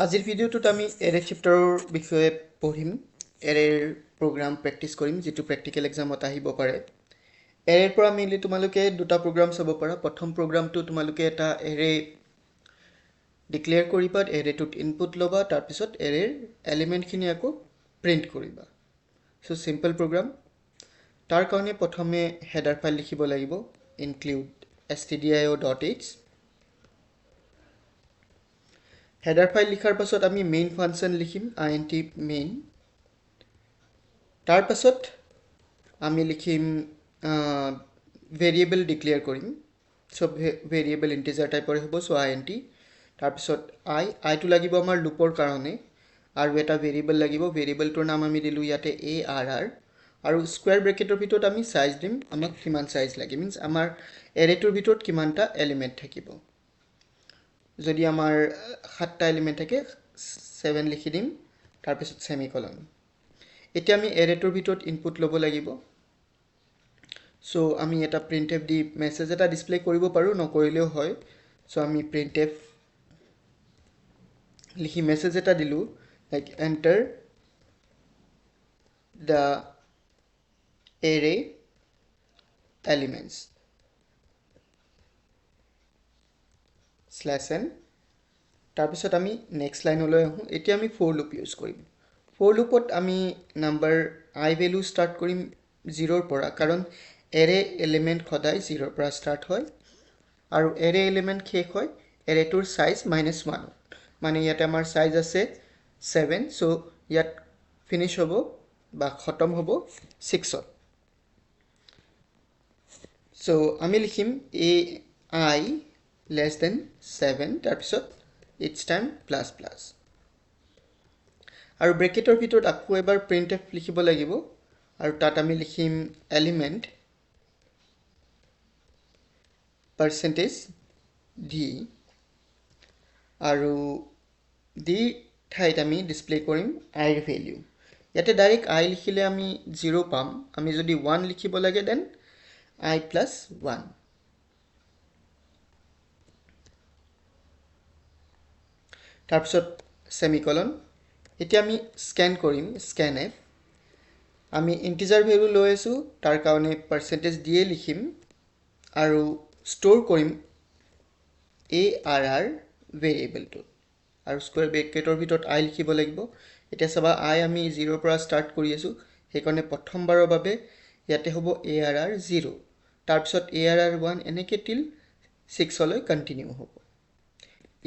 আজিৰ ভিডিঅ'টোত আমি এৰে চেপ্টাৰৰ বিষয়ে পঢ়িম এৰেৰ প্ৰগ্ৰাম প্ৰেক্টিচ কৰিম যেটো প্ৰেক্টিকেল এক্সামত আহিব পাৰে এৰেৰ পৰা মেইনলি তোমালোকে দুটা প্ৰগ্ৰাম চাব পাৰা প্ৰথম প্ৰগ্ৰামটো তোমালোকে এটা এৰে ডিক্লেয়াৰ কৰিবা এৰেটোত ইনপুট ল'বা তাৰ পিছত এৰেৰ এলিমেন্টখিনি আকৌ প্ৰিন্ট কৰিবা সো সিম্পল প্ৰগ্ৰাম তাৰ কাৰণে প্ৰথমে হেডাৰ ফাইল লিখিব লাগিব include stdio.h header file লিখাৰ পাছত আমি main function লিখিম int main তাৰ পাছত আমি লিখিম variable declare কৰিম সব variable integer টাইপৰ হ'ব সো int তাৰ পাছত i টো লাগিব আমাৰ লুপৰ কাৰণে আৰু এটা variable লাগিব variable টোৰ নাম আমি দিলু ইয়াতে arr আৰু স্কয়াৰ ব্ৰেকেটৰ ভিতৰত আমি সাইজ দিম আমাক কিমান সাইজ লাগে মিন্স আমাৰ এৰেটোৰ ভিতৰত কিমানটা এলিমেন্ট থাকিব যদি আমাৰ 7টা এলিমেন্ট থাকে 7 লিখি দিম তাৰ পিছত সেমিকলন এতিয়া আমি এৰেটোৰ ভিতৰত ইনপুট ল'ব লাগিব সো আমি এটা printf দি মেসেজ এটা ডিসপ্লে কৰিব পাৰো নকৰিলেও হয় সো আমি printf লিখি মেসেজ এটা দিলু like enter the array elements /n তাৰ পিছত আমি নেক্সট লাইনলৈ আহো এতিয়া আমি ফৰ লুপ ইউজ কৰিম ফৰ লুপত আমি নাম্বাৰ I ভ্যালু স্টাৰ্ট কৰিম 0 ৰ পৰা কাৰণ এৰে এলিমেন্ট সদায় 0 ৰ পৰা স্টাৰ্ট হয় আৰু এৰে এলিমেন্ট শেষ হয় এৰেটোৰ সাইজ -1 মানে ইয়াতে আমাৰ সাইজ আছে 7 সো ইয়াত ফিনিশ হ'ব বা খতম হ'ব 6 ত সো আমি লিখিম ai less than 7 তাৰ পিছত each time plus plus আৰু ব্ৰেকেটৰ ভিতৰত আকৌ এবাৰ printf লিখিব লাগিব আৰু তাত আমি লিখিম element %d আৰু d ঠাইত আমি ডিসপ্লে কৰিম i ৰ ভ্যালু ইয়াতে ডাইৰেক্ট i লিখিলে আমি 0 পাম আমি যদি 1 লিখিব লাগে দেন i plus 1 তাৰপিছত সেমিকলন এতিয়া আমি স্ক্যান কৰিম scanf আমি ইন্টিজাৰ ভ্যালু লৈ আছো তাৰ কাৰণে %d লিখিম আৰু স্টোৰ কৰিম arr ভেৰিয়েবলটো আৰু স্কয়াৰ ব্ৰেকেটৰ ভিতৰত i লিখিব লাগিব এতিয়া সবা i আমি 0 ৰ পৰা স্টাৰ্ট কৰি আছো হেকনে প্ৰথমবাৰৰ বাবে ইয়াতে হ'ব arr 0 তাৰ পিছত arr 1 এনেকে টিল 6 লৈ কন্টিনিউ হ'ব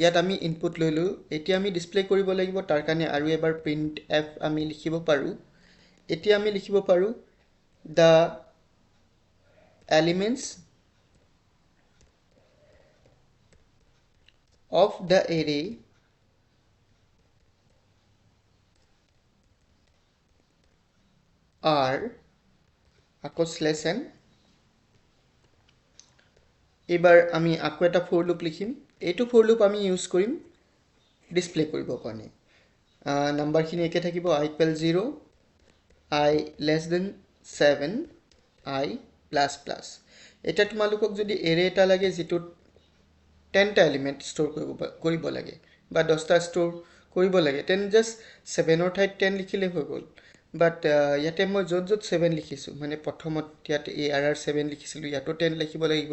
ইয়াত আমি ইনপুট লৈলো এতিয়া আমি ডিসপ্লে কৰিব লাগিব তাৰ কাৰণে আৰু এবাৰ printf আমি লিখিব পাৰো এতিয়া আমি লিখিব পাৰো the elements of the array are আকৌ /n এবাৰ আমি আকৌ এটা ফৰ লুপ লিখিম এইটো ফৰ লুপ আমি ইউজ কৰিম ডিসপ্লে কৰিব কাৰণে নাম্বাৰখিনি একে থাকিব i equal 0 i less than 7 i plus plus এটা তোমালোকক যদি এৰে এটা লাগে যেটো 10টা এলিমেন্ট স্টোৰ কৰিব লাগে বা 10টা স্টোৰ কৰিব লাগে তেন জাস্ট 7 ৰ ঠাইত 10 লিখিলে হৈ গল বাট ইয়াতে মই যত 7 লিখিছো মানে প্ৰথমত ইয়াতে arr 7 লিখিছিলো ইয়াতো 10 লিখিব লাগিব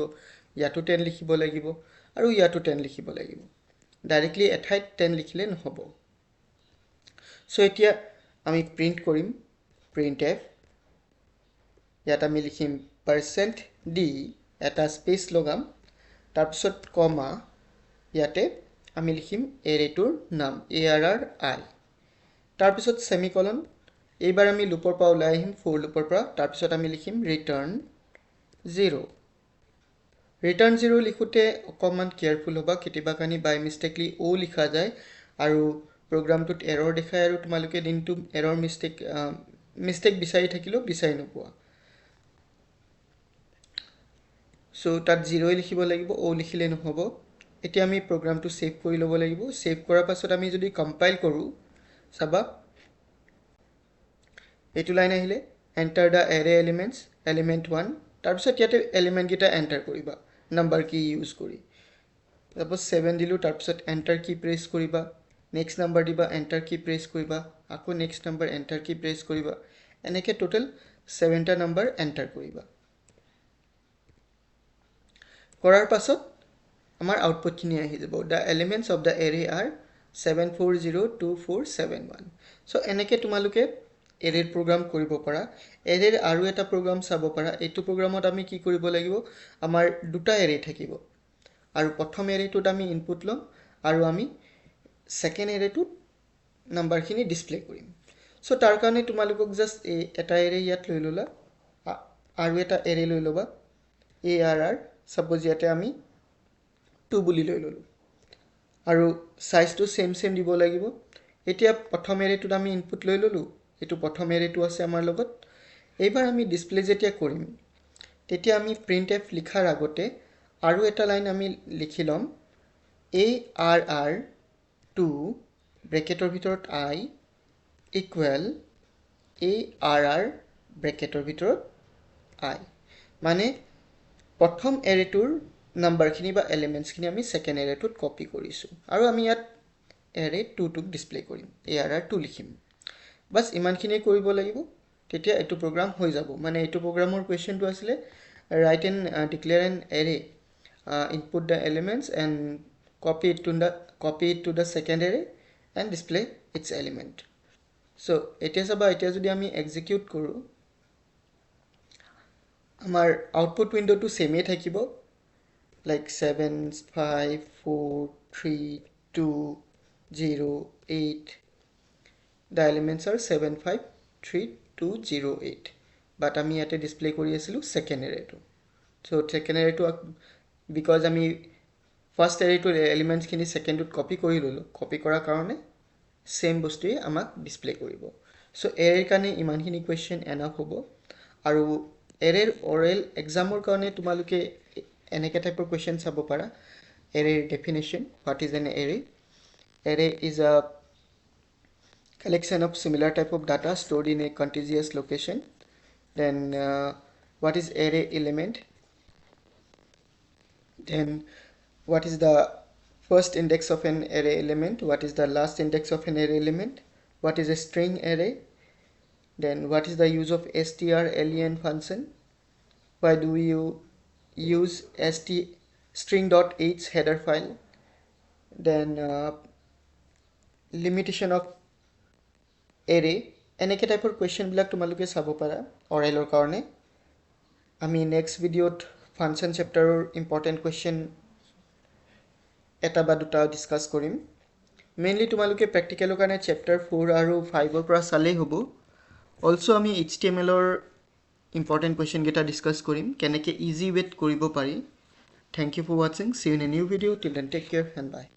ইয়াতো 10 লিখিব লাগিব আৰু ইয়াতো 10 লিখিব লাগিব ডাইৰেক্টলি এঠাইত 10 লিখিলে নহব সো এতিয়া আমি প্ৰিন্ট কৰিম printf ইয়াত আমি লিখিম %d এটা স্পেস লগাম তাৰ পিছত কমা ইয়াতে আমি লিখিম এৰেটোৰ নাম arr I তাৰ পিছত সেমিকলন এইবাৰ আমি লুপৰ পৰা ওলাই আহিম ফৰ লুপৰ পৰা তাৰ পিছত আমি লিখিম return 0 লিখোতে অকমান কেয়াৰফুল হ'বা কেতিয়াবা কানি বাই মিস্টেকলি o লিখা যায় আৰু প্ৰগ্ৰামটোত এৰৰ দেখায় আৰু তোমালোকে দিনটো এৰৰ মিস্টেক বিচাৰি থাকিলো বিচাৰি নোপোৱা সো তাত 0 লিখিব লাগিব o লিখিলে নহব এতিয়া আমি প্ৰগ্ৰামটো সেভ কৰি ল'ব লাগিব সেভ কৰাৰ পাছত আমি যদি কম্পাইল কৰো চাবা এইটো লাইন আহিলে enter the array elements element 1 তাৰ পিছত ইয়াতে এলিমেন্ট গিটা এন্টাৰ কৰিবা নাম্বাৰ কি ইউজ কৰি তাৰপৰ 7 দিলু তাৰ পিছত এন্টাৰ কি প্ৰেস কৰিবা নেক্সট নাম্বাৰ দিবা এণ্টাৰ কি প্ৰেছ কৰিবা আকৌ নেক্সট নাম্বাৰ এণ্টাৰ কি প্ৰেছ কৰিবা এনেকৈ টোটেল 7টা নাম্বাৰ এণ্টাৰ কৰিবা কৰাৰ পাছত আমাৰ আউটপুটখিনি আহি যাব the elements of the array R 740247 so এনেকৈ তোমালোকে এৰেৰ প্ৰগ্ৰাম কৰিব পাৰা এৰেৰ আৰু এটা প্ৰগ্ৰাম চাব পাৰা এইটো প্ৰগ্ৰামত আমি কি কৰিব লাগিব আমাৰ দুটা এৰে থাকিব আৰু প্ৰথম এৰেটোত আমি ইনপুট লম আৰু আমি সেকেন্ড এৰেটোত নাম্বাৰখিনি ডিসপ্লে কৰিম সো তাৰ কাৰণে তোমালোকক জাস্ট এটা এৰে ইয়াত লৈ ললা আৰু এটা এৰে লৈ লবা ARR সাপোজ ইয়াতে আমি 2 বুলি লৈ ললো আৰু সাইজটো সেম দিব লাগিব এতিয়া প্ৰথম এৰেটোত আমি ইনপুট লৈ ললো এটো প্ৰথম এৰেটো আছে আমাৰ লগত এইবাৰ আমি ডিসপ্লে যেতিয়া কৰিম তেতিয়া আমি printf লিখাৰ আগতে আৰু এটা লাইন আমি লিখি লম ARR2 ব্ৰেকেটৰ ভিতৰত I ইকুৱেল ARR ব্ৰেকেটৰ ভিতৰত I মানে প্ৰথম এৰেটোৰ নাম্বাৰখিনি বা এলিমেন্টছখিনি আমি সেকেন্ড এৰেটোত কপি কৰিছো আৰু আমি ইয়াত এৰে 2 টোক ডিসপ্লে কৰিম ARR2 লিখিম বাস ইমানখিনি কৰিব লাগিব তেতিয়া এটো প্ৰগ্ৰাম হৈ যাব মানে এটো প্ৰগ্ৰামৰ কোৱেশ্চনটো আছিল write and declare an array input the elements and copy it to the second array and display its element so এতিয়া সবা এতিয়া যদি আমি এক্সিকিউট কৰো আমাৰ আউটপুট উইন্ডোটো সেমে থাকিব like 7543208 the elements are 753208 but আমি ইয়াতে ডিসপ্লে কৰি আছিলো সেকেন্ড এৰেটো so সেকেন্ড এৰেটো because আমি ফাৰ্স্ট এৰেটো এলিমেন্টস খিনি সেকেন্ডত কপি কৰি ললো কপি কৰাৰ কাৰণে সেম বস্তুই আমাক ডিসপ্লে কৰিব so এৰেৰ কাৰণে ইমানখিনি কোৱেশ্চন এনাফ হ'ব আৰু এৰেৰ অৰেল এক্সামৰ কাৰণে তোমালোকে এনেকা টাইপৰ কোৱেশ্চন চাব পাৰা array definition what is an array array is a collection of similar type of data stored in a contiguous location then what is array element then what is the first index of an array element what is the last index of an array element what is a string array then what is the use of strlen function why do you use string.h header file then limitation of array এনেকে টাইপৰ question বিলাক তোমালোকে চাব পাৰা অৰেলৰ কাৰণে আমি next ভিডিওত function চ্যাপ্টাৰৰ important question এটা বা দুটা ডিসকাস কৰিম মেইনলি তোমালোকে প্ৰ্যাকটিকেলৰ কাৰণে চ্যাপ্টাৰ 4 আৰু 5 ৰ পৰা চালেই হ'ব অলসো আমি HTML ৰ ইম্পৰ্টেন্ট কোৱেশ্চন গেটা ডিসকাস কৰিম কেনেকে ইজি ৱেত কৰিব পাৰি thank you for watching see you in a new video till then take care and bye